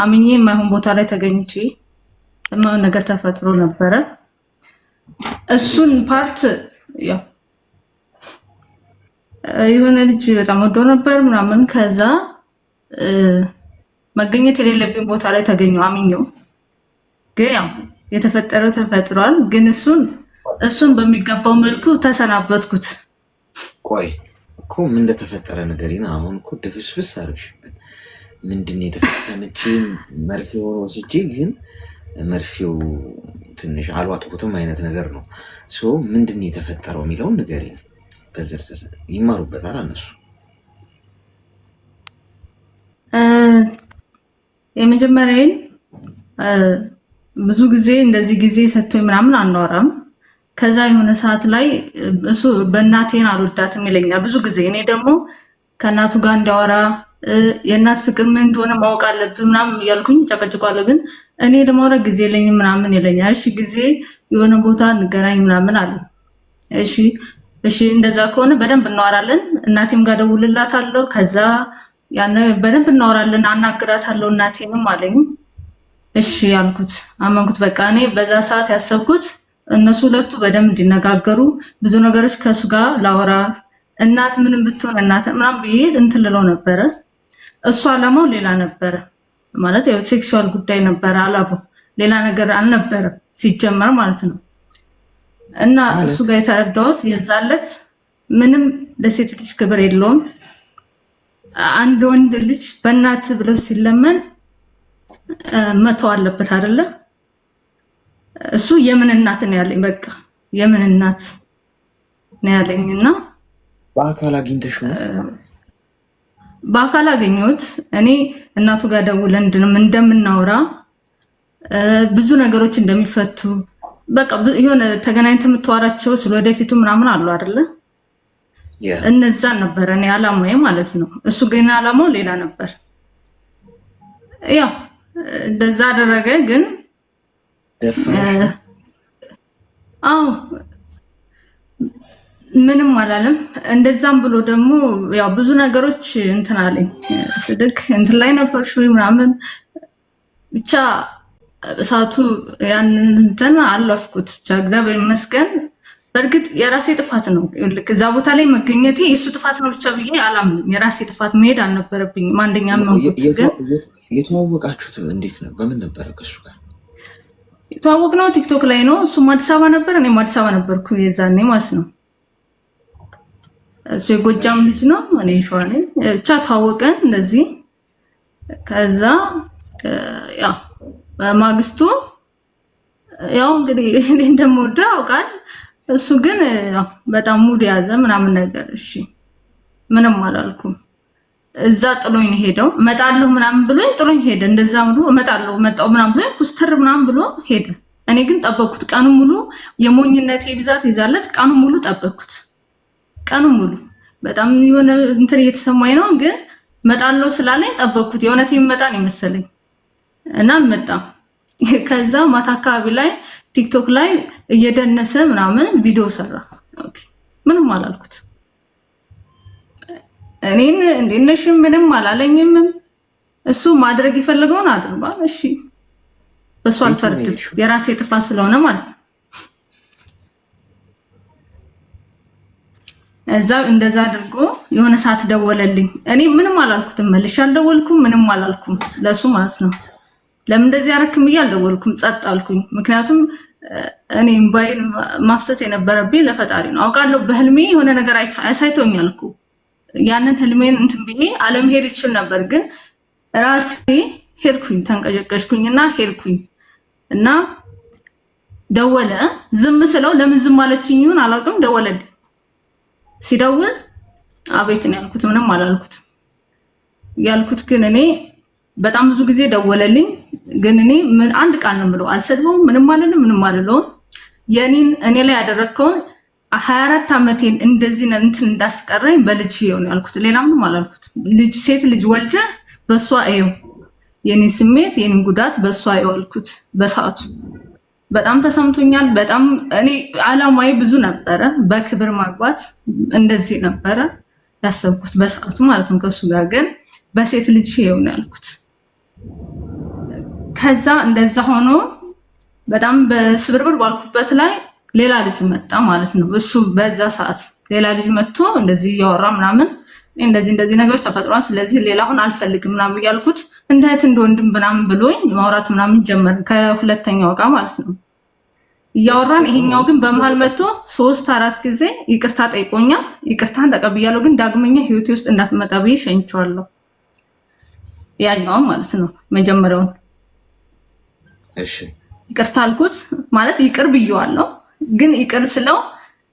አምኜ የማይሆን ቦታ ላይ ተገኝቼ የማይሆን ነገር ተፈጥሮ ነበረ። እሱን ፓርት ያው የሆነ ልጅ በጣም ወዶ ነበር ምናምን ከዛ መገኘት የሌለብኝ ቦታ ላይ ተገኘው አምኜው። ግን ያው የተፈጠረው ተፈጥሯል። ግን እሱን በሚገባው መልኩ ተሰናበትኩት። ቆይ እኮ ምን እንደተፈጠረ ነገርና አሁን እኮ ድፍስፍስ አድርግሽብን። ምንድን የተፈሰመች መርፌውን ወስጄ ግን መርፌው ትንሽ አልዋጥኩትም አይነት ነገር ነው። ምንድን የተፈጠረው የሚለውን ንገሪኝ በዝርዝር። ይማሩበታል እነሱ። የመጀመሪያዬን ብዙ ጊዜ እንደዚህ ጊዜ ሰጥቶኝ ምናምን አናወራም። ከዛ የሆነ ሰዓት ላይ እሱ በእናቴን አልወዳትም ይለኛል ብዙ ጊዜ። እኔ ደግሞ ከእናቱ ጋር እንዳወራ የእናት ፍቅር ምን እንደሆነ ማወቅ አለብህ ምናምን እያልኩኝ ጨቀጭቋለሁ። ግን እኔ ለማውራት ጊዜ የለኝም ምናምን ይለኛል። እሺ ጊዜ የሆነ ቦታ እንገናኝ ምናምን አለ። እሺ እንደዛ ከሆነ በደንብ እናወራለን። እናቴም ጋር ደውልላታለሁ። ከዛ ያን በደንብ እናወራለን፣ አናግራታለሁ እናቴንም አለኝ። እሺ ያልኩት አመንኩት። በቃ እኔ በዛ ሰዓት ያሰብኩት እነሱ ሁለቱ በደንብ እንዲነጋገሩ ብዙ ነገሮች ከሱ ጋር ላወራ እናት ምንም ብትሆን እናት ምናምን ብዬ እንትን ልለው ነበረ። እሱ አላማው ሌላ ነበረ ማለት ያው ሴክሹዋል ጉዳይ ነበረ አላማው፣ ሌላ ነገር አልነበረም ሲጀመር ማለት ነው። እና እሱ ጋር የተረዳሁት የዛለት ምንም ለሴት ልጅ ክብር የለውም። አንድ ወንድ ልጅ በእናት ብለው ሲለመን መተው አለበት አይደለ? እሱ የምን እናት ነው ያለኝ፣ በቃ የምን እናት ነው ያለኝና በአካል አግኝተሽ ነው? በአካል አገኘሁት። እኔ እናቱ ጋር ደውለን እንደምናወራ ብዙ ነገሮች እንደሚፈቱ በቃ የሆነ ተገናኝተህ የምታወራቸው ስለወደፊቱ ምናምን አሉ አይደለ? እነዛን ነበር እኔ አላማዬ ማለት ነው። እሱ ግን አላማው ሌላ ነበር። ያው እንደዛ አደረገ። ግን አዎ ምንም አላለም። እንደዛም ብሎ ደግሞ ያው ብዙ ነገሮች እንትን አለኝ። ስልክ እንትን ላይ ነበርሽ ምናምን ብቻ እሳቱ ያንን እንትን አለፍኩት። ብቻ እግዚአብሔር ይመስገን። በእርግጥ የራሴ ጥፋት ነው። ልክ እዛ ቦታ ላይ መገኘቴ የሱ ጥፋት ነው ብቻ ብዬ አላምንም። የራሴ ጥፋት መሄድ አልነበረብኝም። አንደኛ መንኩት። ግን የተዋወቃችሁት እንዴት ነው? በምን ነበረ ከሱ ጋር የተዋወቅነው? ቲክቶክ ላይ ነው። እሱም አዲስ አበባ ነበር፣ እኔም አዲስ አበባ ነበርኩ የዛኔ ማለት ነው። እሱ የጎጃም ልጅ ነው፣ እኔ ሸዋ ነኝ። ብቻ ተዋወቀን እንደዚህ። ከዛ ያው በማግስቱ ያው እንግዲህ እኔ እንደምወደው ያውቃል። እሱ ግን በጣም ሙድ ያዘ ምናምን ነገር። እሺ ምንም አላልኩም። እዛ ጥሎኝ ሄደው እመጣለሁ ምናምን ብሎኝ ጥሎኝ ሄደ። እንደዛ ሙሉ እመጣለሁ መጣው ምናምን ብሎኝ ኩስተር ምናምን ብሎ ሄደ። እኔ ግን ጠበቅኩት። ቀኑን ሙሉ የሞኝነቴ ብዛት ይዛለት ቀኑን ሙሉ ጠበቅኩት። ቀኑን ሙሉ በጣም የሆነ እንትን እየተሰማኝ ነው። ግን እመጣለሁ ስላለኝ ጠበቅኩት። የእውነት ይመጣን ይመስለኝ እና አልመጣም። ከዛ ማታ አካባቢ ላይ ቲክቶክ ላይ እየደነሰ ምናምን ቪዲዮ ሰራ። ኦኬ ምንም አላልኩት። እኔን እንዴት ነሽ ምንም አላለኝም። እሱ ማድረግ የፈለገውን አድርጓል። እሺ በሱ አልፈርድም፣ የራሴ ጥፋት ስለሆነ ማለት ነው። እዛ እንደዛ አድርጎ የሆነ ሰዓት ደወለልኝ። እኔ ምንም አላልኩትም፣ መልሼ አልደወልኩም፣ ምንም አላልኩም ለሱ ማለት ነው። ለምን እንደዚህ አረክም እያልደወልኩም ጸጥ አልኩኝ። ምክንያቱም እኔ ባይን ማፍሰስ የነበረብኝ ለፈጣሪ ነው። አውቃለሁ በህልሜ የሆነ ነገር አሳይቶኛል እኮ ያንን ህልሜን እንትን ብዬ አለመሄድ ይችል ነበር። ግን ራሴ ሄድኩኝ፣ ተንቀጨቀሽኩኝና ሄድኩኝ እና ደወለ። ዝም ስለው ለምን ዝም አለችኝ ይሁን አላውቅም፣ ደወለልኝ። ሲደውል አቤት ነው ያልኩት፣ ምንም አላልኩትም። ያልኩት ግን እኔ በጣም ብዙ ጊዜ ደወለልኝ። ግን እኔ ምን አንድ ቃል ነው የምለው፣ አልሰድበውም፣ ምንም ምንም አልለውም። እኔ ላይ ያደረከውን 24 ዓመቴን እንደዚህ እንትን እንዳስቀረኝ በልጅ ይሆን ያልኩት፣ ሌላ ምንም አላልኩት። ልጅ ሴት ልጅ ወልደ በሷ አይው የኔ ስሜት የኔ ጉዳት በሷ አይው አልኩት። በሰዓቱ በጣም ተሰምቶኛል። በጣም እኔ አላማዬ ብዙ ነበረ፣ በክብር ማግባት እንደዚህ ነበረ ያሰብኩት በሰዓቱ ማለት ነው ከሱ ጋር። ግን በሴት ልጅ ይሆን ያልኩት ከዛ እንደዛ ሆኖ በጣም በስብርብር ባልኩበት ላይ ሌላ ልጅ መጣ ማለት ነው። እሱ በዛ ሰዓት ሌላ ልጅ መጥቶ እንደዚህ እያወራ ምናምን እንደዚህ ነገሮች ተፈጥሯል፣ ስለዚህ ሌላ አሁን አልፈልግም ምናምን እያልኩት እንደ እህት እንደ ወንድም ምናምን ብሎኝ ማውራት ምናምን ጀመር ከሁለተኛው ጋር ማለት ነው እያወራን። ይሄኛው ግን በመሃል መጥቶ 3-4 ጊዜ ይቅርታ ጠይቆኛል። ይቅርታን ተቀብያለሁ፣ ግን ዳግመኛ ህይወቴ ውስጥ እንዳትመጣ ብዬ ሸኝቼዋለሁ። ያኛው ማለት ነው መጀመሪያውን። እሺ ይቅርታ አልኩት ማለት ይቅር ብየዋለሁ፣ ግን ይቅር ስለው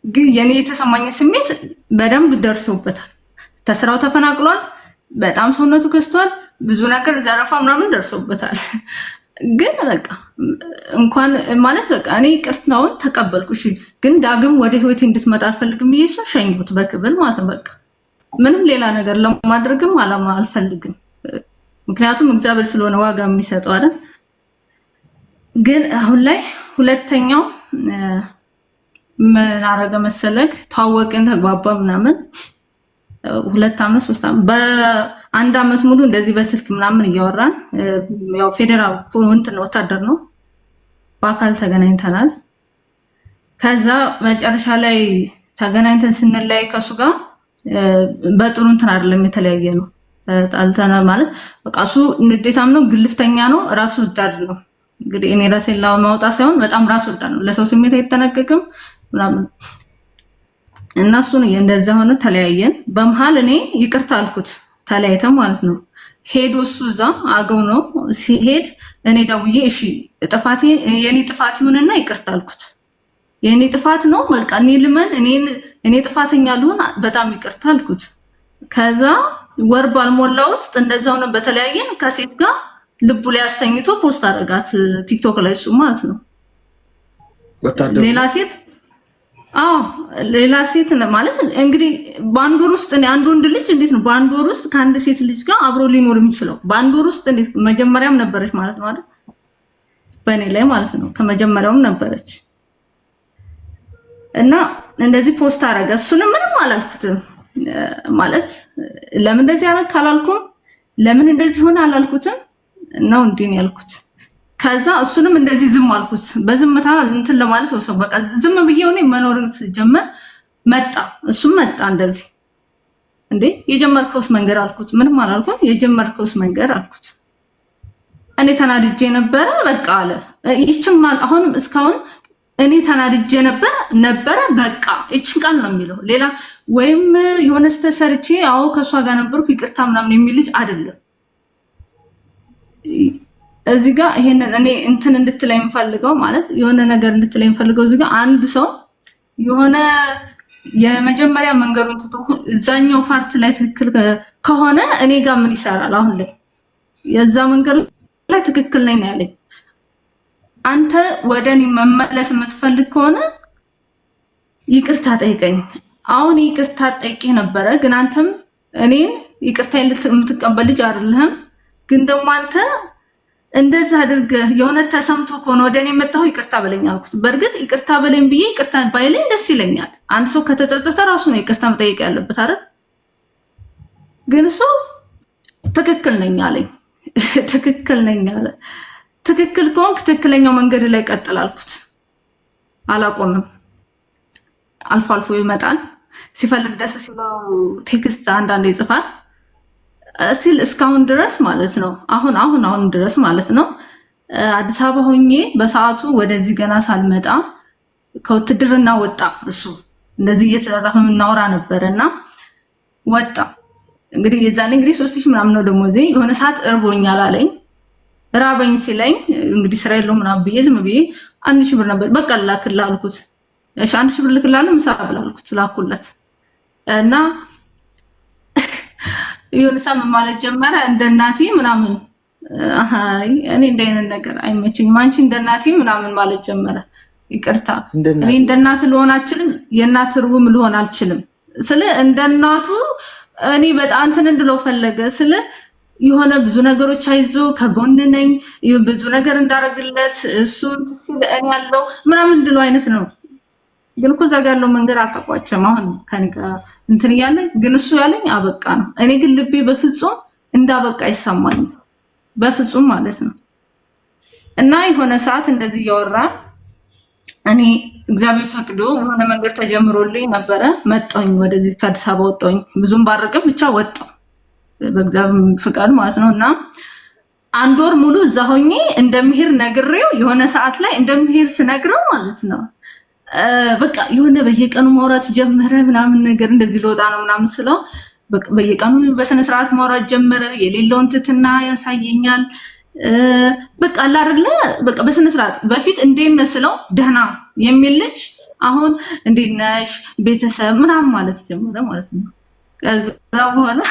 ግን የኔ የተሰማኝ ስሜት በደንብ ደርሶበታል። ተስራው ተፈናቅሏል፣ በጣም ሰውነቱ ከስቷል፣ ብዙ ነገር ዘረፋ ምናምን ደርሶበታል። ግን በቃ እንኳን ማለት በቃ እኔ ይቅርታውን ተቀበልኩ። እሺ ግን ዳግም ወደ ህይወቴ እንድትመጣ አልፈልግም ብዬ እሱን ሸኝሁት በክብር ማለት ነው። በቃ ምንም ሌላ ነገር ለማድረግም አላማ አልፈልግም። ምክንያቱም እግዚአብሔር ስለሆነ ዋጋ የሚሰጠው አይደል። ግን አሁን ላይ ሁለተኛው ምን አረገ መሰለክ? ታወቅን፣ ተግባባ ምናምን 2 ዓመት 3 ዓመት በአንድ ዓመት ሙሉ እንደዚህ በስልክ ምናምን እያወራን ያው ፌደራል እንትን ወታደር ነው፣ በአካል ተገናኝተናል። ከዛ መጨረሻ ላይ ተገናኝተን ስንለያይ ከሱ ጋር በጥሩ እንትን አይደለም የተለያየ ነው። ተጣልተናል ማለት በቃ እሱ ንዴታም ነው፣ ግልፍተኛ ነው፣ ራስ ወዳድ ነው። እንግዲህ እኔ ራሴን ለማውጣት ሳይሆን በጣም ራስ ወዳድ ነው፣ ለሰው ስሜት አይጠነቀቅም ምናምን እና እሱን እንደዛ ሆነ። ተለያየን። በመሃል እኔ ይቅርታ አልኩት፣ ተለያይተን ማለት ነው። ሄዶ እሱ እዛ አገው ነው ሲሄድ እኔ ደውዬ እሺ ጥፋቴ የኔ ጥፋት ይሁንና ይቅርታ አልኩት። የኔ ጥፋት ነው በቃ እኔ ልመን እኔ ጥፋተኛ ልሆን በጣም ይቅርታ አልኩት። ከዛ ወር ባልሞላ ውስጥ እንደዛው ነው በተለያየን። ከሴት ጋር ልቡ ላይ አስተኝቶ ፖስት አደረጋት ቲክቶክ ላይ እሱ ማለት ነው። ሌላ ሴት ማለት እንግዲህ በአንድ ወር ውስጥ አንድ ወንድ ልጅ እንዴት ነው በአንድ ወር ውስጥ ከአንድ ሴት ልጅ ጋር አብሮ ሊኖር የሚችለው? በአንድ ወር ውስጥ እንዴት? መጀመሪያም ነበረች ማለት ነው አይደል? በእኔ ላይ ማለት ነው ከመጀመሪያውም ነበረች። እና እንደዚህ ፖስት አደረገ። እሱንም ምንም አላልኩትም ማለት ለምን እንደዚህ አደረክ አላልኩም፣ ለምን እንደዚህ ሆነ አላልኩትም ነው እንዴ ያልኩት። ከዛ እሱንም እንደዚህ ዝም አልኩት። በዝምታ እንትን ለማለት ወሰው በቃ ዝም ብዬው እኔ መኖርን ጀመር። መጣ እሱም መጣ እንደዚህ እንዴ የጀመርከውስ መንገድ አልኩት። ምንም አላልኩም። የጀመርከውስ መንገድ አልኩት። እኔ ተናድጄ ነበረ በቃ አለ። ይችም አሁንም እስካሁን እኔ ተናድጄ ነበረ በቃ እቺን ቃል ነው የሚለው። ሌላ ወይም የሆነ ስተሰርቼ አዎ ከሷ ጋር ነበርኩ ይቅርታ ምናምን የሚል ልጅ አይደለም። እዚህ ጋር ይሄንን እኔ እንትን እንድትለኝ የምፈልገው ማለት የሆነ ነገር እንድትለኝ የምፈልገው እዚህ ጋር አንድ ሰው የሆነ የመጀመሪያ መንገዱን ትቶ እዛኛው ፓርት ላይ ትክክል ከሆነ እኔ ጋር ምን ይሰራል? አሁን ላይ የዛ መንገድ ላይ ትክክል ነኝ ያለኝ አንተ ወደኔ መመለስ የምትፈልግ ከሆነ ይቅርታ ጠይቀኝ። አሁን ይቅርታ ጠይቄ ነበረ፣ ግን አንተም እኔን ይቅርታ የምትቀበል ልጅ አይደለህም። ግን ደግሞ አንተ እንደዛ አድርገህ የሆነ ተሰምቶ ከሆነ ወደኔ መጣሁ ይቅርታ በለኝ አልኩት። በእርግጥ ይቅርታ በለኝ ብዬ ይቅርታ ባይለኝ ደስ ይለኛል። አንድ ሰው ከተጸጸተ ራሱ ነው ይቅርታ መጠየቅ ያለበት አይደል? ግን እሱ ትክክል ነኝ አለኝ። ትክክል ነኝ አለ። ትክክል ከሆንክ ትክክለኛው መንገድ ላይ ቀጥል አልኩት። አላቆምም። አልፎ አልፎ ይመጣል። ሲፈልግ ደስ ሲለው ቴክስት አንዳንዴ ይጽፋል። እስቲል እስካሁን ድረስ ማለት ነው አሁን ድረስ ማለት ነው አዲስ አበባ ሆኜ በሰዓቱ ወደዚህ ገና ሳልመጣ ከውትድርና ወጣ። እሱ እንደዚህ እየተጻጻፈ እናወራ ነበርና ወጣ። እንግዲህ የዛኔ 3000 ምናምን ነው ደሞዜ። የሆነ ሰዓት እርቦኛል አለኝ። ራበኝ ሲለኝ እንግዲህ ስራ የለውም ምናምን ብዬ ዝም ብዬ 1000 ብር ነበር በቃ ላክልህ አልኩት። እሺ 1000 ብር ልክላለሁ ምሳ ብላ አልኩት። ላኩለት እና የሆነ ሰዓት ማለት ጀመረ እንደ እናቴ ምናምን። አይ እኔ እንደ አይነት ነገር አይመቸኝም፣ አንቺ እንደ እናቴ ምናምን ማለት ጀመረ። ይቅርታ እኔ እንደ እናት ልሆን አልችልም፣ የእናት ርጉም ልሆን አልችልም። ስለ እንደ እናቱ እኔ በጣም እንትን እንድለው ፈለገ። ስለ የሆነ ብዙ ነገሮች አይዞ ከጎን ነኝ ብዙ ነገር እንዳረግለት እሱ ሲል እኔ ያለው ምናምን እንድለው አይነት ነው። ግን እኮ እዛ ጋር ያለው መንገድ አልተቋጨም። አሁን ከኔ ጋር እንትን እያለ ግን እሱ ያለኝ አበቃ ነው። እኔ ግን ልቤ በፍጹም እንዳበቃ አይሰማኝም፣ በፍጹም ማለት ነው። እና የሆነ ሰዓት እንደዚህ እያወራን እኔ እግዚአብሔር ፈቅዶ የሆነ መንገድ ተጀምሮልኝ ነበረ። መጣሁኝ ወደዚህ ከአዲስ አበባ ወጣሁኝ። ብዙም ባርቅም ብቻ ወጣሁ በእግዚአብሔር ፍቃድ ማለት ነው። እና አንድ ወር ሙሉ እዛ ሆኜ እንደምሄድ ነግሬው የሆነ ሰዓት ላይ እንደምሄድ ስነግረው ማለት ነው በቃ የሆነ በየቀኑ ማውራት ጀመረ ምናምን ነገር እንደዚህ ልወጣ ነው ምናምን ስለው በየቀኑ በስነ ስርዓት ማውራት ጀመረ። የሌለውን ትትና ያሳየኛል። በቃ አላረለ በቃ በስነ ስርዓት በፊት እንዴት መስለው ደህና የሚል ልጅ አሁን እንዴት ነሽ ቤተሰብ ምናምን ማለት ጀመረ ማለት ነው። ከዛ በኋላ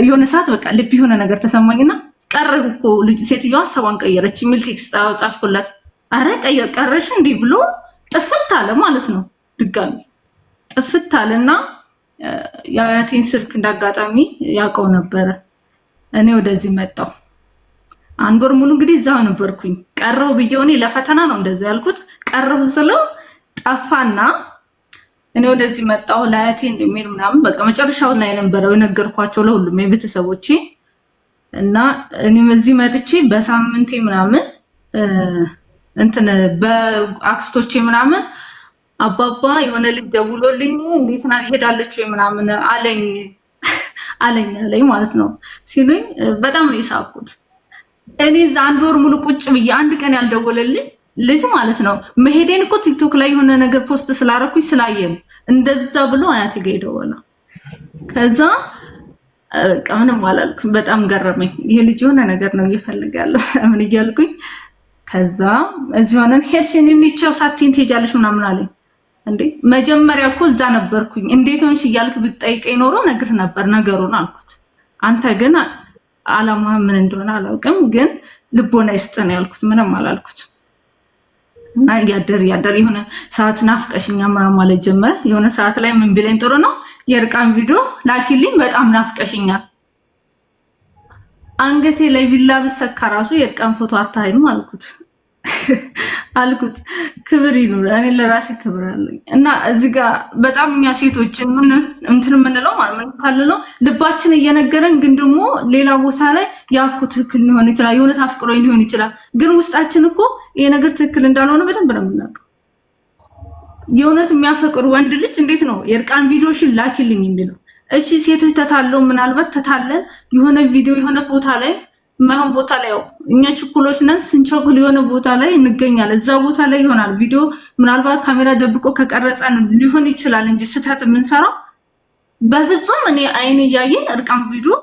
የሆነ ሰዓት በቃ ልብ የሆነ ነገር ተሰማኝና ቀረሁ እኮ ልጅ ሴትዮዋ ሀሳቧን ቀየረች የሚል ቴክስት ጻፍኩላት። አረ ቀረሽ እንዴ ብሎ ጥፍት አለ ማለት ነው። ድጋሚ ጥፍት አለና የአያቴን ስልክ እንዳጋጣሚ ያውቀው ነበረ። እኔ ወደዚህ መጣሁ። አንድ ወር ሙሉ እንግዲህ እዛው ነበርኩኝ። ቀረሁ ብዬው እኔ ለፈተና ነው እንደዛ ያልኩት። ቀረሁ ስለው ጠፋና እኔ ወደዚህ መጣሁ። ለአያቴ እንደሚል ምናምን በቃ መጨረሻው ላይ ነበረው የነገርኳቸው ለሁሉም የቤተሰቦቼ እና እኔም እዚህ መጥቼ በሳምንቴ ምናምን እንትን በአክስቶቼ ምናምን አባባ የሆነ ልጅ ደውሎልኝ እንዴት ና ሄዳለች ወይ ምናምን አለኝ ማለት ነው ሲሉኝ በጣም ነው የሳቅኩት። እኔ እዛ አንድ ወር ሙሉ ቁጭ ብዬ አንድ ቀን ያልደወለልኝ ልጅ ማለት ነው መሄዴን እኮ ቲክቶክ ላይ የሆነ ነገር ፖስት ስላረኩኝ ስላየን እንደዛ ብሎ አያቴ ጋር ደወለ። ከዛ ምንም አላልኩም። በጣም ገረመኝ። ይሄ ልጅ የሆነ ነገር ነው እየፈልጋለሁ ምን እያልኩኝ ከዛ እዚህ ሆነን ሄድሽ እንንቻው ሳትይኝ ትሄጃለሽ ምናምን አለኝ። እንዴ መጀመሪያ እኮ እዛ ነበርኩኝ እንዴት ሆንሽ እያልክ ብትጠይቀኝ ኖሮ ነግር ነበር ነገሩን አልኩት። አንተ ግን አላማ ምን እንደሆነ አላውቅም፣ ግን ልቦና ይስጥን ያልኩት ምንም አላልኩት። እና ያደር የሆነ ሰዓት ናፍቀሽኛ ምናምን ማለት ጀመረ። የሆነ ሰዓት ላይ ምን ቢለኝ ጥሩ ነው የእርቃን ቪዲዮ ላኪልኝ በጣም ናፍቀሽኛል። አንገቴ ላይ ቢላ ብሰካ ራሱ የእርቃን ፎቶ አታይም አልኩት። ክብር ይኑር፣ እኔ ለራሴ ክብር አለኝ። እና እዚህ ጋር በጣም እኛ ሴቶችን እንትን የምንለው ማለት ምን ካልለው ልባችን እየነገረን ግን ደግሞ ሌላ ቦታ ላይ ያኩ ትክክል ሊሆን ይችላል፣ የሆነ ታፍቅሮኝ ሊሆን ይችላል። ግን ውስጣችን እኮ ይሄ ነገር ትክክል እንዳልሆነ በደንብ ነው የምናውቀው። የእውነት የሚያፈቅር ወንድ ልጅ እንዴት ነው የእርቃን ቪዲዮሽን ላኪልኝ የሚለው? እሺ ሴቶች ተታለው ምናልባት ተታለን የሆነ ቪዲዮ የሆነ ቦታ ላይ ማይሆን ቦታ ላይ እኛ ችኩሎች ነን፣ ስንቸኩል የሆነ ቦታ ላይ እንገኛለን። እዛ ቦታ ላይ ይሆናል ቪዲዮ ምናልባት ካሜራ ደብቆ ከቀረጸን ሊሆን ይችላል እንጂ ስህተት የምንሰራው በፍጹም እኔ አይኔ እያየኝ እርቃን ቪዲዮ